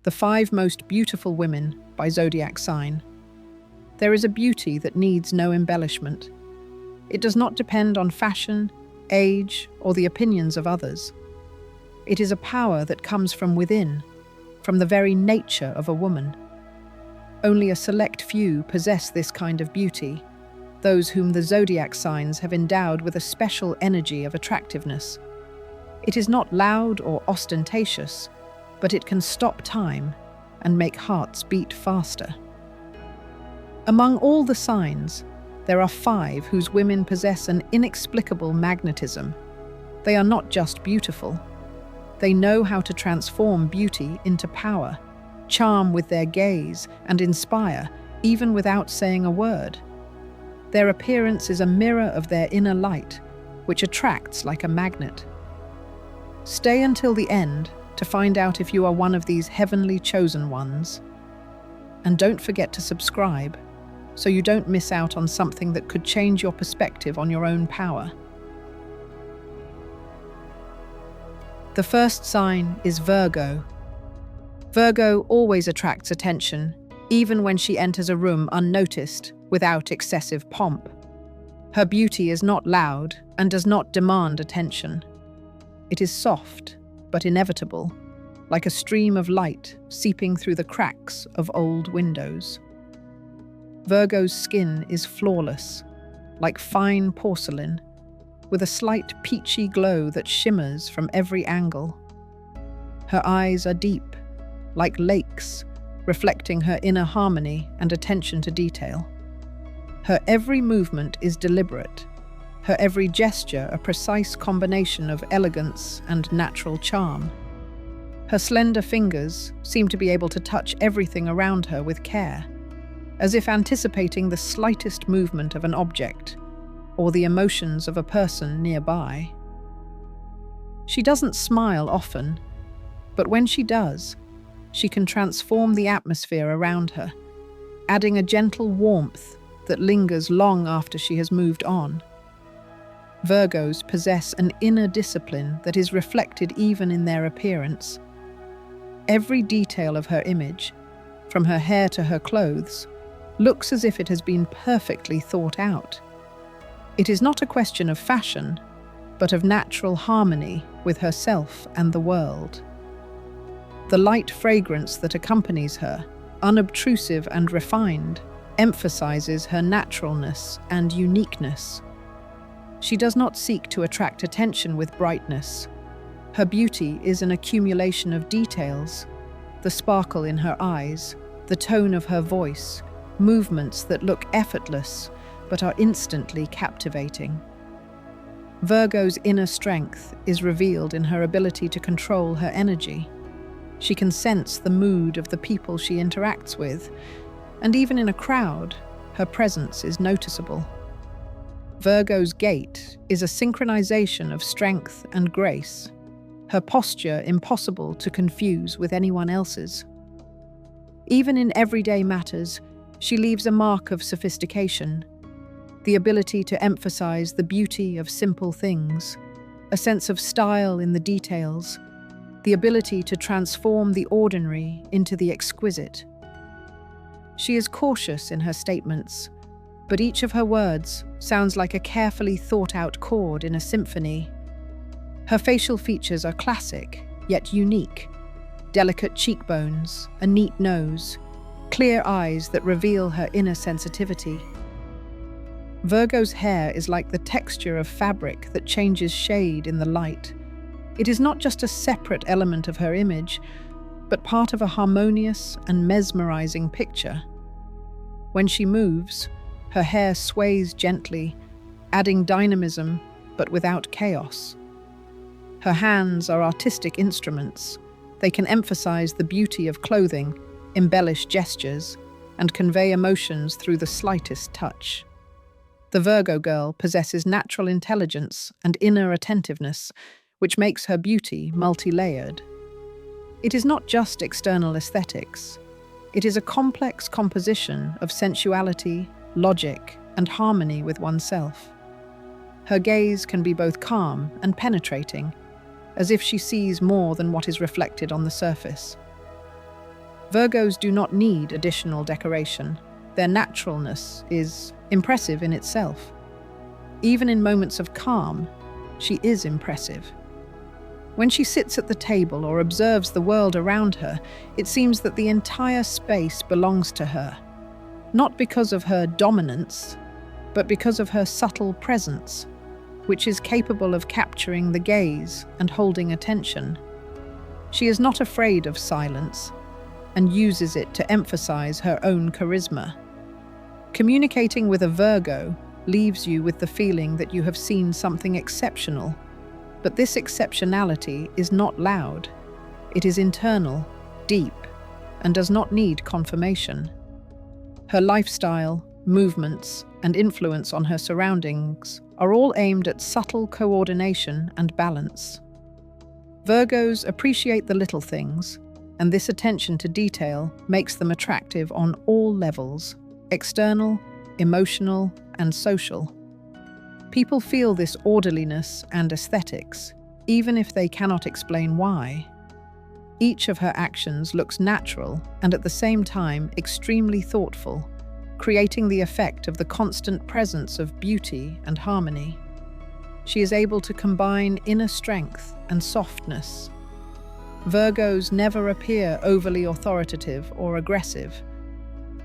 The 5 Most Beautiful Women by Zodiac Sign. There is a beauty that needs no embellishment. It does not depend on fashion, age, or the opinions of others. It is a power that comes from within, from the very nature of a woman. Only a select few possess this kind of beauty, those whom the zodiac signs have endowed with a special energy of attractiveness. It is not loud or ostentatious, but it can stop time and make hearts beat faster. Among all the signs, there are 5 whose women possess an inexplicable magnetism. They are not just beautiful. They know how to transform beauty into power, charm with their gaze, and inspire, even without saying a word. Their appearance is a mirror of their inner light, which attracts like a magnet. Stay until the end to find out if you are one of these heavenly chosen ones. And don't forget to subscribe, so you don't miss out on something that could change your perspective on your own power. The first sign is Virgo. Virgo always attracts attention, even when she enters a room unnoticed, without excessive pomp. Her beauty is not loud and does not demand attention. It is soft, but inevitable, like a stream of light seeping through the cracks of old windows. Virgo's skin is flawless, like fine porcelain, with a slight peachy glow that shimmers from every angle. Her eyes are deep, like lakes, reflecting her inner harmony and attention to detail. Her every movement is deliberate, her every gesture a precise combination of elegance and natural charm. Her slender fingers seem to be able to touch everything around her with care, as if anticipating the slightest movement of an object or the emotions of a person nearby. She doesn't smile often, but when she does, she can transform the atmosphere around her, adding a gentle warmth that lingers long after she has moved on. Virgos possess an inner discipline that is reflected even in their appearance. Every detail of her image, from her hair to her clothes, looks as if it has been perfectly thought out. It is not a question of fashion, but of natural harmony with herself and the world. The light fragrance that accompanies her, unobtrusive and refined, emphasizes her naturalness and uniqueness. She does not seek to attract attention with brightness. Her beauty is an accumulation of details: the sparkle in her eyes, the tone of her voice, movements that look effortless but are instantly captivating. Virgo's inner strength is revealed in her ability to control her energy. She can sense the mood of the people she interacts with, and even in a crowd, her presence is noticeable. Virgo's gait is a synchronization of strength and grace, her posture impossible to confuse with anyone else's. Even in everyday matters, she leaves a mark of sophistication, the ability to emphasize the beauty of simple things, a sense of style in the details, the ability to transform the ordinary into the exquisite. She is cautious in her statements, but each of her words sounds like a carefully thought-out chord in a symphony. Her facial features are classic, yet unique: delicate cheekbones, a neat nose, clear eyes that reveal her inner sensitivity. Virgo's hair is like the texture of fabric that changes shade in the light. It is not just a separate element of her image, but part of a harmonious and mesmerizing picture. When she moves, her hair sways gently, adding dynamism but without chaos. Her hands are artistic instruments. They can emphasize the beauty of clothing, embellish gestures, and convey emotions through the slightest touch. The Virgo girl possesses natural intelligence and inner attentiveness, which makes her beauty multi-layered. It is not just external aesthetics. It is a complex composition of sensuality, logic, and harmony with oneself. Her gaze can be both calm and penetrating, as if she sees more than what is reflected on the surface. Virgos do not need additional decoration. Their naturalness is impressive in itself. Even in moments of calm, she is impressive. When she sits at the table or observes the world around her, it seems that the entire space belongs to her, not because of her dominance, but because of her subtle presence, which is capable of capturing the gaze and holding attention. She is not afraid of silence and uses it to emphasize her own charisma. Communicating with a Virgo leaves you with the feeling that you have seen something exceptional, but this exceptionality is not loud. It is internal, deep, and does not need confirmation. Her lifestyle, movements, and influence on her surroundings are all aimed at subtle coordination and balance. Virgos appreciate the little things, and this attention to detail makes them attractive on all levels: external, emotional, and social. People feel this orderliness and aesthetics, even if they cannot explain why. Each of her actions looks natural and at the same time extremely thoughtful, creating the effect of the constant presence of beauty and harmony. She is able to combine inner strength and softness. Virgos never appear overly authoritative or aggressive.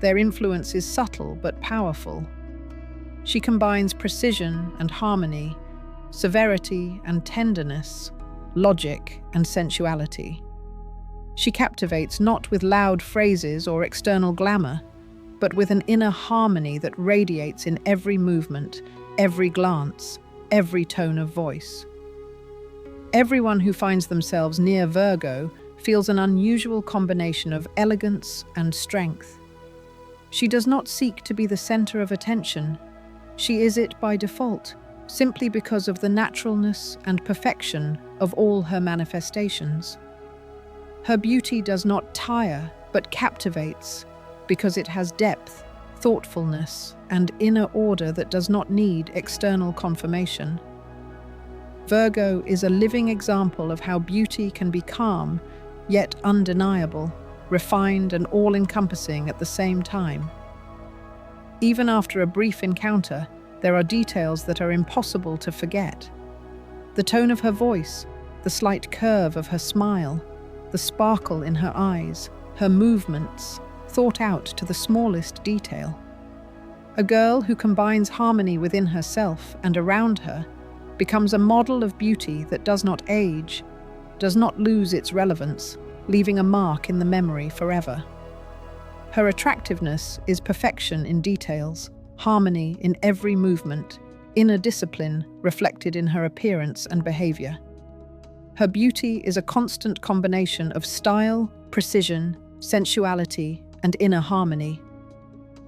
Their influence is subtle but powerful. She combines precision and harmony, severity and tenderness, logic and sensuality. She captivates not with loud phrases or external glamour, but with an inner harmony that radiates in every movement, every glance, every tone of voice. Everyone who finds themselves near Virgo feels an unusual combination of elegance and strength. She does not seek to be the center of attention. She is it by default, simply because of the naturalness and perfection of all her manifestations. Her beauty does not tire, but captivates, because it has depth, thoughtfulness, and inner order that does not need external confirmation. Virgo is a living example of how beauty can be calm, yet undeniable, refined and all-encompassing at the same time. Even after a brief encounter, there are details that are impossible to forget. The tone of her voice, the slight curve of her smile, the sparkle in her eyes, her movements, thought out to the smallest detail. A girl who combines harmony within herself and around her becomes a model of beauty that does not age, does not lose its relevance, leaving a mark in the memory forever. Her attractiveness is perfection in details, harmony in every movement, inner discipline reflected in her appearance and behavior. Her beauty is a constant combination of style, precision, sensuality, and inner harmony.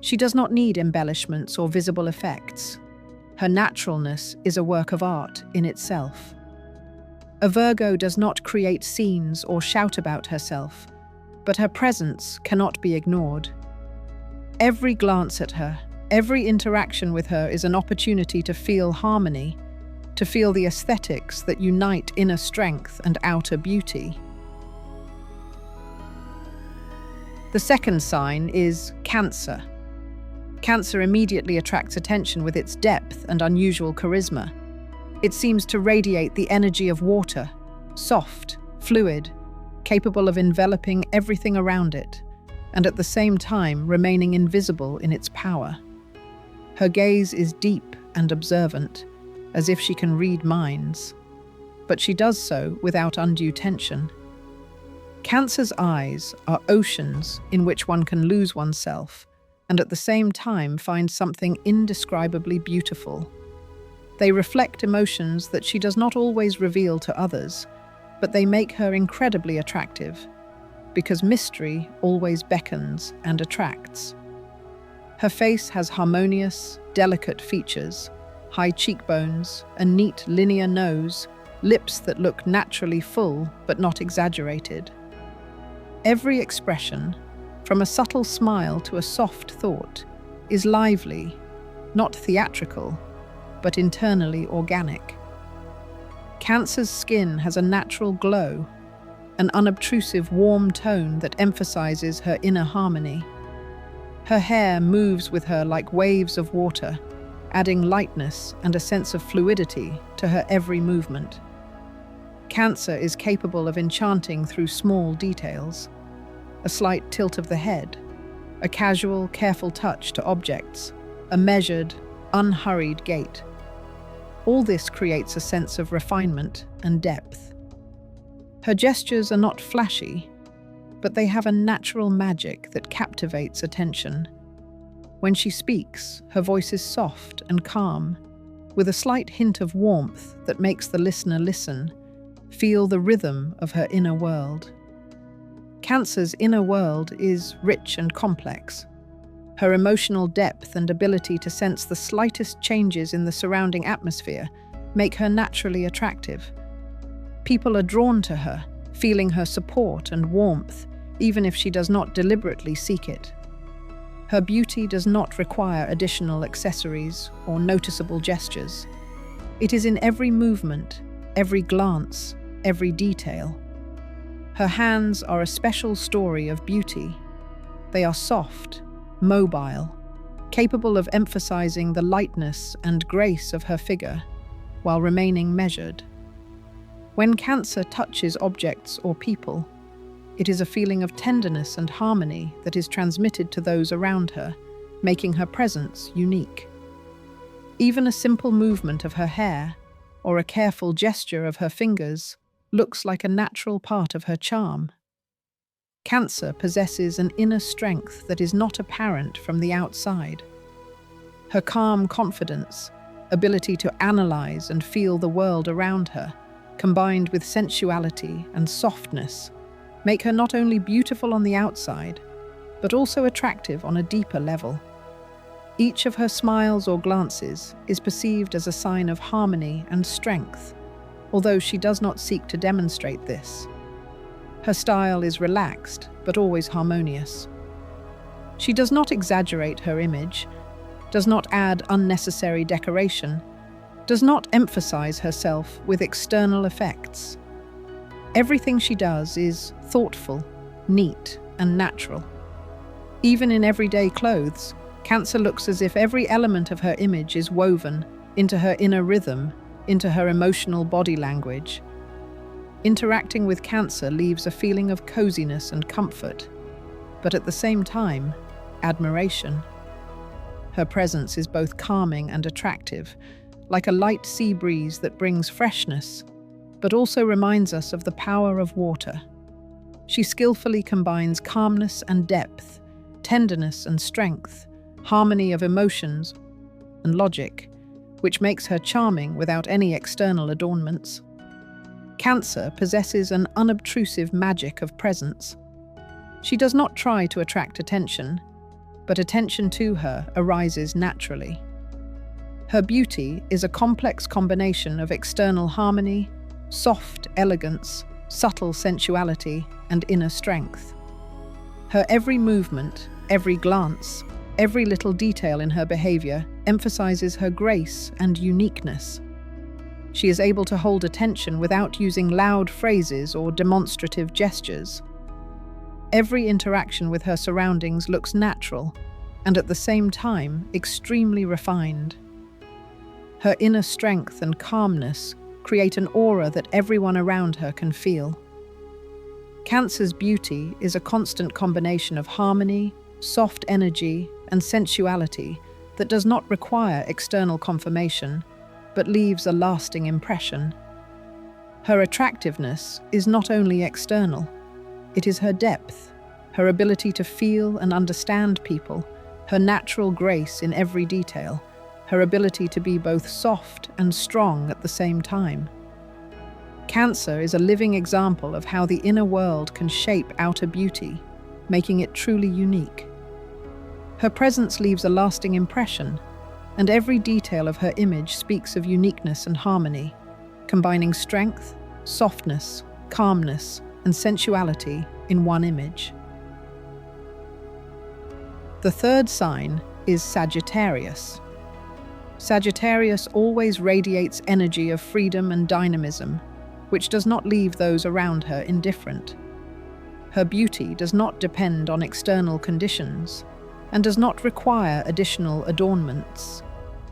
She does not need embellishments or visible effects. Her naturalness is a work of art in itself. A Virgo does not create scenes or shout about herself, but her presence cannot be ignored. Every glance at her, every interaction with her is an opportunity to feel harmony, to feel the aesthetics that unite inner strength and outer beauty. The second sign is Cancer. Cancer immediately attracts attention with its depth and unusual charisma. It seems to radiate the energy of water, soft, fluid, capable of enveloping everything around it, and at the same time remaining invisible in its power. Her gaze is deep and observant, as if she can read minds, but she does so without undue tension. Cancer's eyes are oceans in which one can lose oneself, and at the same time find something indescribably beautiful. They reflect emotions that she does not always reveal to others, but they make her incredibly attractive, because mystery always beckons and attracts. Her face has harmonious, delicate features, high cheekbones, a neat linear nose, lips that look naturally full but not exaggerated. Every expression, from a subtle smile to a soft thought, is lively, not theatrical, but internally organic. Cancer's skin has a natural glow, an unobtrusive, warm tone that emphasizes her inner harmony. Her hair moves with her like waves of water, adding lightness and a sense of fluidity to her every movement. Cancer is capable of enchanting through small details. A slight tilt of the head, a casual, careful touch to objects, a measured, unhurried gait. All this creates a sense of refinement and depth. Her gestures are not flashy, but they have a natural magic that captivates attention. When she speaks, her voice is soft and calm, with a slight hint of warmth that makes the listener listen, feel the rhythm of her inner world. Cancer's inner world is rich and complex. Her emotional depth and ability to sense the slightest changes in the surrounding atmosphere make her naturally attractive. People are drawn to her, feeling her support and warmth, even if she does not deliberately seek it. Her beauty does not require additional accessories or noticeable gestures. It is in every movement, every glance, every detail. Her hands are a special story of beauty. They are soft, mobile, capable of emphasizing the lightness and grace of her figure, while remaining measured. When Cancer touches objects or people, it is a feeling of tenderness and harmony that is transmitted to those around her, making her presence unique. Even a simple movement of her hair, or a careful gesture of her fingers, looks like a natural part of her charm. Cancer possesses an inner strength that is not apparent from the outside. Her calm confidence, ability to analyze and feel the world around her, combined with sensuality and softness, make her not only beautiful on the outside, but also attractive on a deeper level. Each of her smiles or glances is perceived as a sign of harmony and strength, although she does not seek to demonstrate this. Her style is relaxed, but always harmonious. She does not exaggerate her image, does not add unnecessary decoration, does not emphasize herself with external effects. Everything she does is thoughtful, neat, and natural. Even in everyday clothes, Cancer looks as if every element of her image is woven into her inner rhythm, into her emotional body language. Interacting with Cancer leaves a feeling of coziness and comfort, but at the same time, admiration. Her presence is both calming and attractive, like a light sea breeze that brings freshness, but also reminds us of the power of water. She skillfully combines calmness and depth, tenderness and strength, harmony of emotions and logic, which makes her charming without any external adornments. Cancer possesses an unobtrusive magic of presence. She does not try to attract attention, but attention to her arises naturally. Her beauty is a complex combination of external harmony, soft elegance, subtle sensuality, and inner strength. Her every movement, every glance, every little detail in her behavior emphasizes her grace and uniqueness. She is able to hold attention without using loud phrases or demonstrative gestures. Every interaction with her surroundings looks natural and at the same time extremely refined. Her inner strength and calmness create an aura that everyone around her can feel. Cancer's beauty is a constant combination of harmony, soft energy, and sensuality that does not require external confirmation, but leaves a lasting impression. Her attractiveness is not only external, it is her depth, her ability to feel and understand people, her natural grace in every detail, her ability to be both soft and strong at the same time. Cancer is a living example of how the inner world can shape outer beauty, making it truly unique. Her presence leaves a lasting impression, and every detail of her image speaks of uniqueness and harmony, combining strength, softness, calmness, and sensuality in one image. The third sign is Sagittarius. Sagittarius always radiates energy of freedom and dynamism. which does not leave those around her indifferent. Her beauty does not depend on external conditions and does not require additional adornments.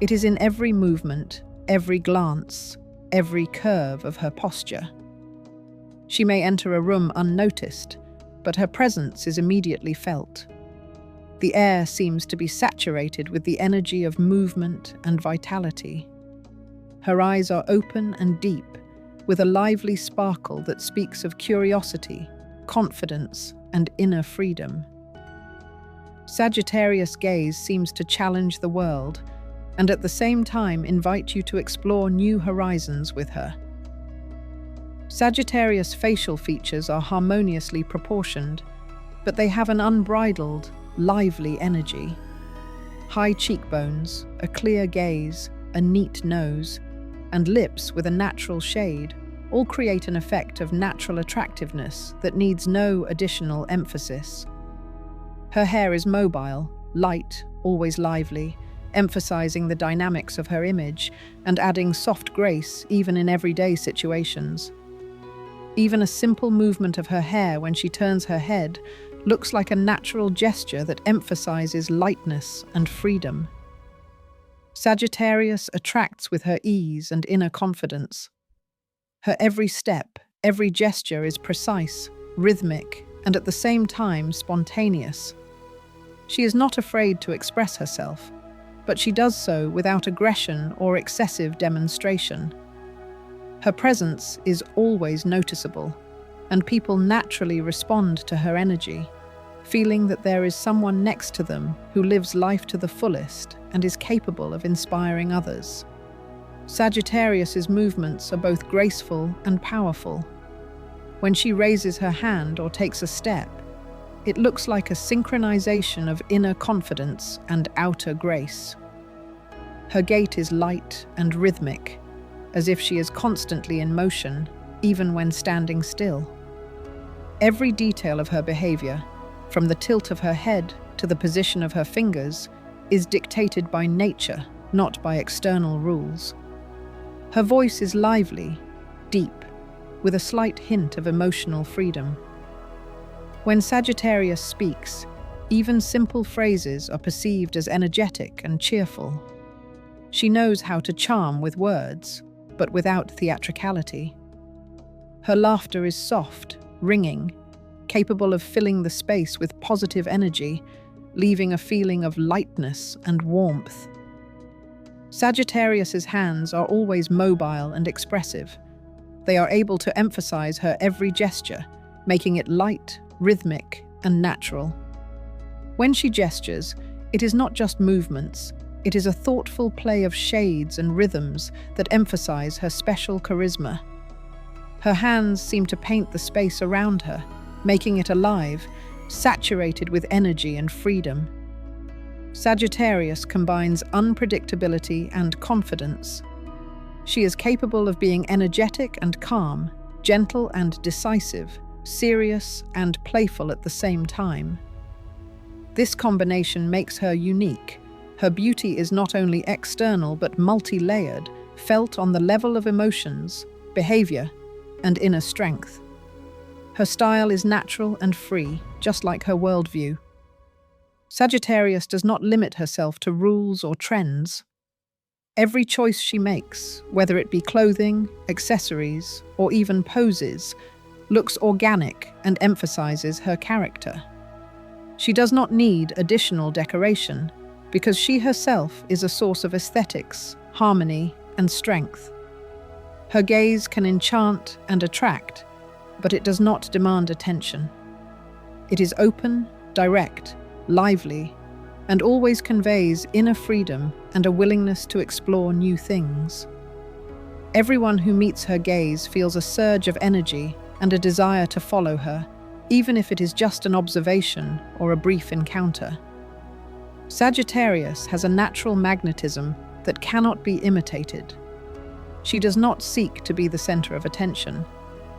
It is in every movement, every glance, every curve of her posture. She may enter a room unnoticed, but her presence is immediately felt. The air seems to be saturated with the energy of movement and vitality. Her eyes are open and deep, with a lively sparkle that speaks of curiosity, confidence, and inner freedom. Sagittarius gaze seems to challenge the world and at the same time invite you to explore new horizons with her. Sagittarius facial features are harmoniously proportioned, but they have an unbridled, lively energy. High cheekbones, a clear gaze, a neat nose, and lips with a natural shade all create an effect of natural attractiveness that needs no additional emphasis. Her hair is mobile, light, always lively, emphasizing the dynamics of her image and adding soft grace even in everyday situations. Even a simple movement of her hair when she turns her head looks like a natural gesture that emphasizes lightness and freedom. Sagittarius attracts with her ease and inner confidence. Her every step, every gesture is precise, rhythmic, and at the same time spontaneous. She is not afraid to express herself, but she does so without aggression or excessive demonstration. Her presence is always noticeable, and people naturally respond to her energy, feeling that there is someone next to them who lives life to the fullest and is capable of inspiring others. Sagittarius's movements are both graceful and powerful. When she raises her hand or takes a step, it looks like a synchronization of inner confidence and outer grace. Her gait is light and rhythmic, as if she is constantly in motion, even when standing still. Every detail of her behavior, from the tilt of her head to the position of her fingers, is dictated by nature, not by external rules. Her voice is lively, deep, with a slight hint of emotional freedom. When Sagittarius speaks, even simple phrases are perceived as energetic and cheerful. She knows how to charm with words, but without theatricality. Her laughter is soft, ringing, capable of filling the space with positive energy, leaving a feeling of lightness and warmth. Sagittarius's hands are always mobile and expressive. They are able to emphasize her every gesture, making it light, rhythmic, and natural. When she gestures, it is not just movements, it is a thoughtful play of shades and rhythms that emphasize her special charisma. Her hands seem to paint the space around her, making it alive, saturated with energy and freedom. Sagittarius combines unpredictability and confidence. She is capable of being energetic and calm, gentle and decisive, serious and playful at the same time. This combination makes her unique. Her beauty is not only external but multi-layered, felt on the level of emotions, behavior, and inner strength. Her style is natural and free, just like her worldview. Sagittarius does not limit herself to rules or trends. Every choice she makes, whether it be clothing, accessories, or even poses, looks organic and emphasizes her character. She does not need additional decoration because she herself is a source of aesthetics, harmony, and strength. Her gaze can enchant and attract, but it does not demand attention. It is open, direct, lively, and always conveys inner freedom and a willingness to explore new things. Everyone who meets her gaze feels a surge of energy and a desire to follow her, even if it is just an observation or a brief encounter. Sagittarius has a natural magnetism that cannot be imitated. She does not seek to be the center of attention.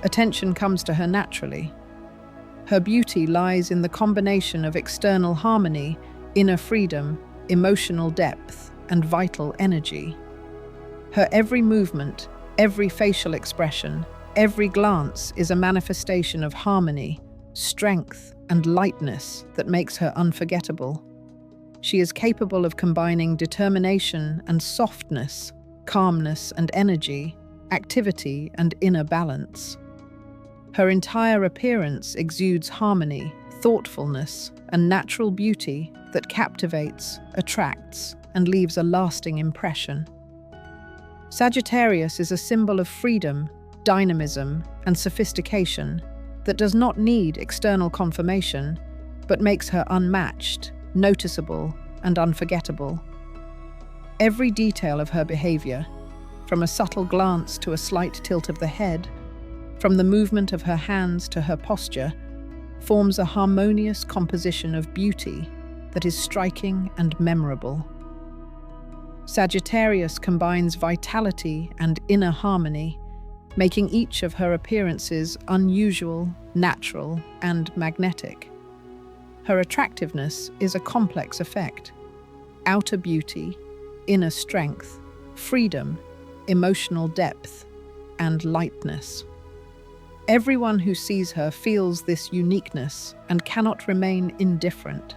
Attention comes to her naturally. Her beauty lies in the combination of external harmony, inner freedom, emotional depth, and vital energy. Her every movement, every facial expression, Every glance is a manifestation of harmony, strength, and lightness that makes her unforgettable. She is capable of combining determination and softness, calmness and energy, activity and inner balance. Her entire appearance exudes harmony, thoughtfulness, and natural beauty that captivates, attracts, and leaves a lasting impression. Sagittarius is a symbol of freedom, dynamism, and sophistication that does not need external confirmation, but makes her unmatched, noticeable, and unforgettable. Every detail of her behavior, from a subtle glance to a slight tilt of the head, from the movement of her hands to her posture, forms a harmonious composition of beauty that is striking and memorable. Sagittarius combines vitality and inner harmony, making each of her appearances unusual, natural, and magnetic. Her attractiveness is a complex effect: outer beauty, inner strength, freedom, emotional depth, and lightness. Everyone who sees her feels this uniqueness and cannot remain indifferent.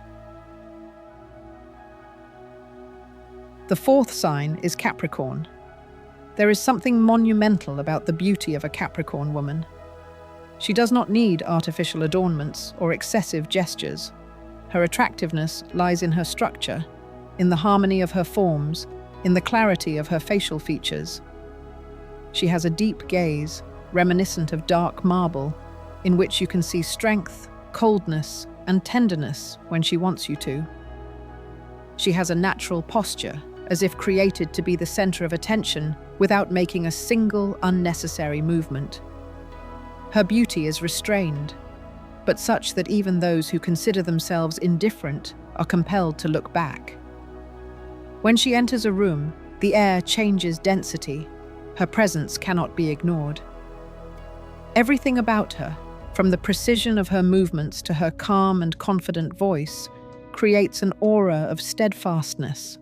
The fourth sign is Capricorn. There is something monumental about the beauty of a Capricorn woman. She does not need artificial adornments or excessive gestures. Her attractiveness lies in her structure, in the harmony of her forms, in the clarity of her facial features. She has a deep gaze, reminiscent of dark marble, in which you can see strength, coldness, and tenderness when she wants you to. She has a natural posture, as if created to be the center of attention without making a single unnecessary movement. Her beauty is restrained, but such that even those who consider themselves indifferent are compelled to look back. When she enters a room, the air changes density. Her presence cannot be ignored. Everything about her, from the precision of her movements to her calm and confident voice, creates an aura of steadfastness.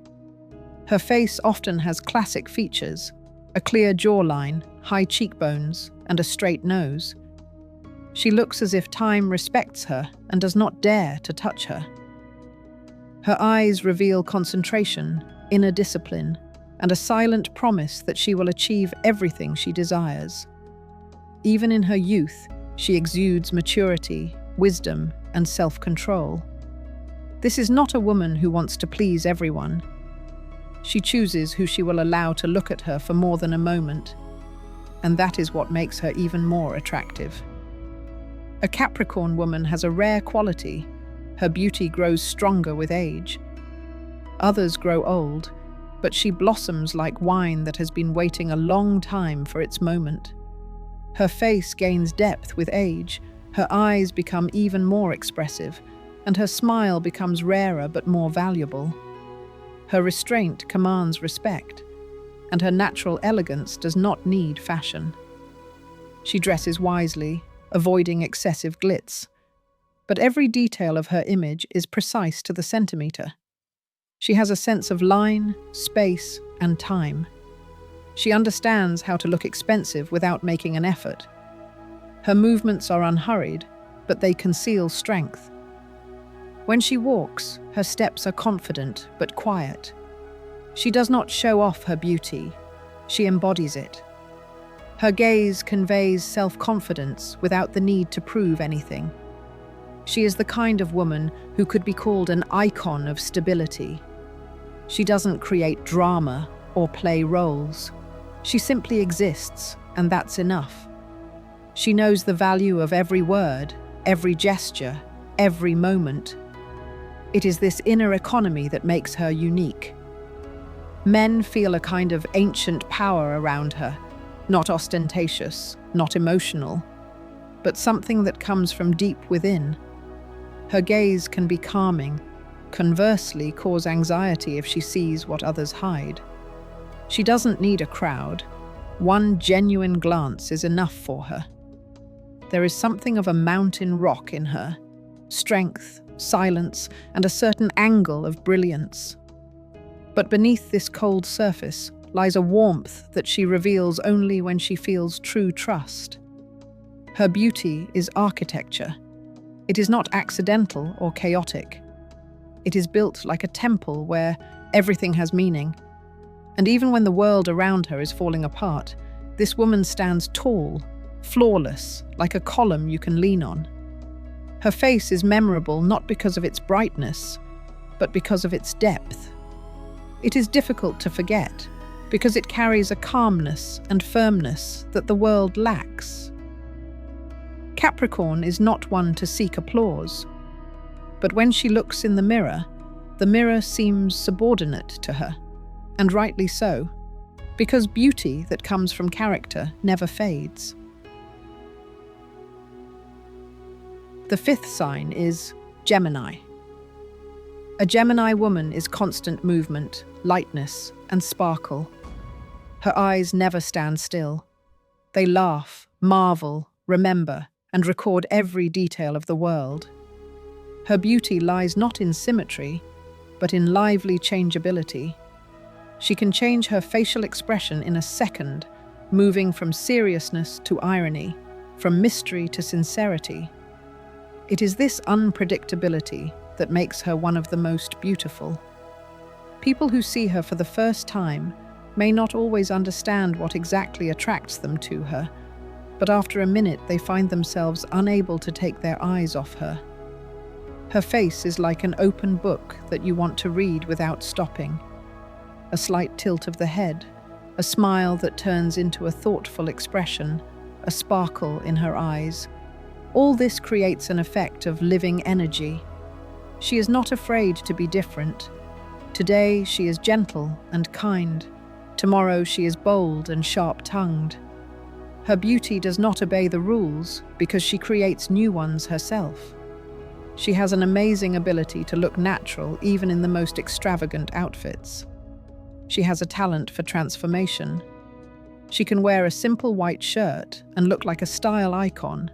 Her face often has classic features: a clear jawline, high cheekbones, and a straight nose. She looks as if time respects her and does not dare to touch her. Her eyes reveal concentration, inner discipline, and a silent promise that she will achieve everything she desires. Even in her youth, she exudes maturity, wisdom, and self-control. This is not a woman who wants to please everyone. She chooses who she will allow to look at her for more than a moment, and that is what makes her even more attractive. A Capricorn woman has a rare quality: her beauty grows stronger with age. Others grow old, but she blossoms like wine that has been waiting a long time for its moment. Her face gains depth with age, her eyes become even more expressive, and her smile becomes rarer but more valuable. Her restraint commands respect, and her natural elegance does not need fashion. She dresses wisely, avoiding excessive glitz, but every detail of her image is precise to the centimeter. She has a sense of line, space, and time. She understands how to look expensive without making an effort. Her movements are unhurried, but they conceal strength. When she walks, her steps are confident but quiet. She does not show off her beauty, she embodies it. Her gaze conveys self-confidence without the need to prove anything. She is the kind of woman who could be called an icon of stability. She doesn't create drama or play roles. She simply exists, and that's enough. She knows the value of every word, every gesture, every moment. It is this inner economy that makes her unique. Men feel a kind of ancient power around her, not ostentatious, not emotional, but something that comes from deep within. Her gaze can be calming, conversely cause anxiety if she sees what others hide. She doesn't need a crowd. One genuine glance is enough for her. There is something of a mountain rock in her: strength, silence, and a certain angle of brilliance. But beneath this cold surface lies a warmth that she reveals only when she feels true trust. Her beauty is architecture. It is not accidental or chaotic. It is built like a temple where everything has meaning. And even when the world around her is falling apart, this woman stands tall, flawless, like a column you can lean on. Her face is memorable not because of its brightness, but because of its depth. It is difficult to forget, because it carries a calmness and firmness that the world lacks. Capricorn is not one to seek applause, but when she looks in the mirror seems subordinate to her, and rightly so, because beauty that comes from character never fades. The fifth sign is Gemini. A Gemini woman is constant movement, lightness, and sparkle. Her eyes never stand still. They laugh, marvel, remember, and record every detail of the world. Her beauty lies not in symmetry, but in lively changeability. She can change her facial expression in a second, moving from seriousness to irony, from mystery to sincerity. It is this unpredictability that makes her one of the most beautiful. People who see her for the first time may not always understand what exactly attracts them to her, but after a minute they find themselves unable to take their eyes off her. Her face is like an open book that you want to read without stopping. A slight tilt of the head, a smile that turns into a thoughtful expression, a sparkle in her eyes. All this creates an effect of living energy. She is not afraid to be different. Today she is gentle and kind. Tomorrow she is bold and sharp-tongued. Her beauty does not obey the rules because she creates new ones herself. She has an amazing ability to look natural even in the most extravagant outfits. She has a talent for transformation. She can wear a simple white shirt and look like a style icon,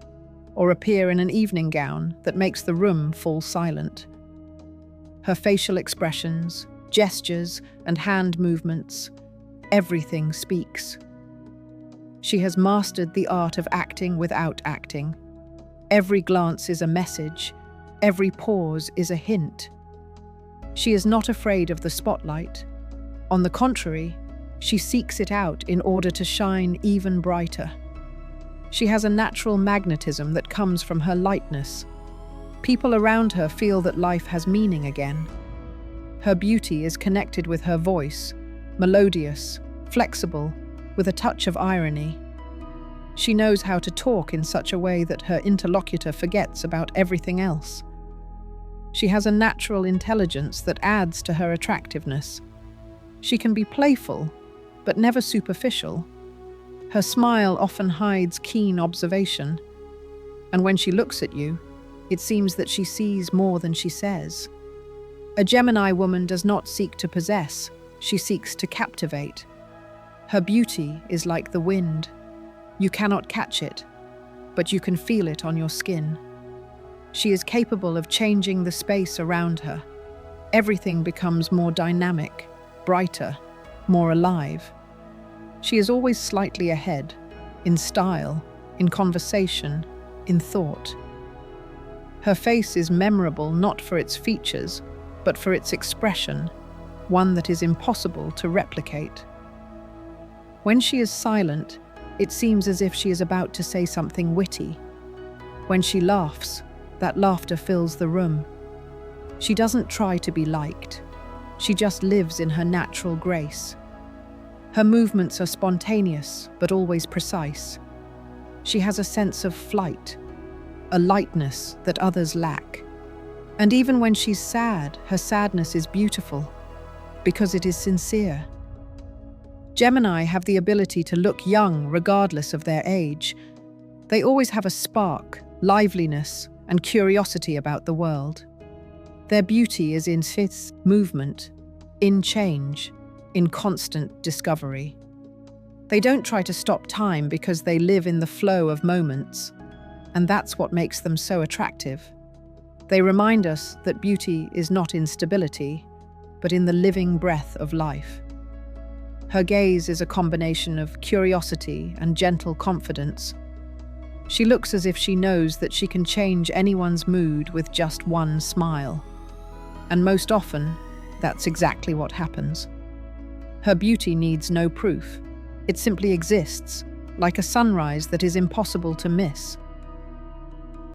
or appear in an evening gown that makes the room fall silent. Her facial expressions, gestures, and hand movements, everything speaks. She has mastered the art of acting without acting. Every glance is a message. Every pause is a hint. She is not afraid of the spotlight. On the contrary, she seeks it out in order to shine even brighter. She has a natural magnetism that comes from her lightness. People around her feel that life has meaning again. Her beauty is connected with her voice, melodious, flexible, with a touch of irony. She knows how to talk in such a way that her interlocutor forgets about everything else. She has a natural intelligence that adds to her attractiveness. She can be playful, but never superficial. Her smile often hides keen observation, and when she looks at you, it seems that she sees more than she says. A Gemini woman does not seek to possess, she seeks to captivate. Her beauty is like the wind. You cannot catch it, but you can feel it on your skin. She is capable of changing the space around her. Everything becomes more dynamic, brighter, more alive. She is always slightly ahead, in style, in conversation, in thought. Her face is memorable not for its features, but for its expression, one that is impossible to replicate. When she is silent, it seems as if she is about to say something witty. When she laughs, that laughter fills the room. She doesn't try to be liked. She just lives in her natural grace. Her movements are spontaneous, but always precise. She has a sense of flight, a lightness that others lack. And even when she's sad, her sadness is beautiful, because it is sincere. Gemini have the ability to look young regardless of their age. They always have a spark, liveliness, and curiosity about the world. Their beauty is in its movement, in change, in constant discovery. They don't try to stop time because they live in the flow of moments, and that's what makes them so attractive. They remind us that beauty is not in stability, but in the living breath of life. Her gaze is a combination of curiosity and gentle confidence. She looks as if she knows that she can change anyone's mood with just one smile. And most often, that's exactly what happens. Her beauty needs no proof. It simply exists, like a sunrise that is impossible to miss.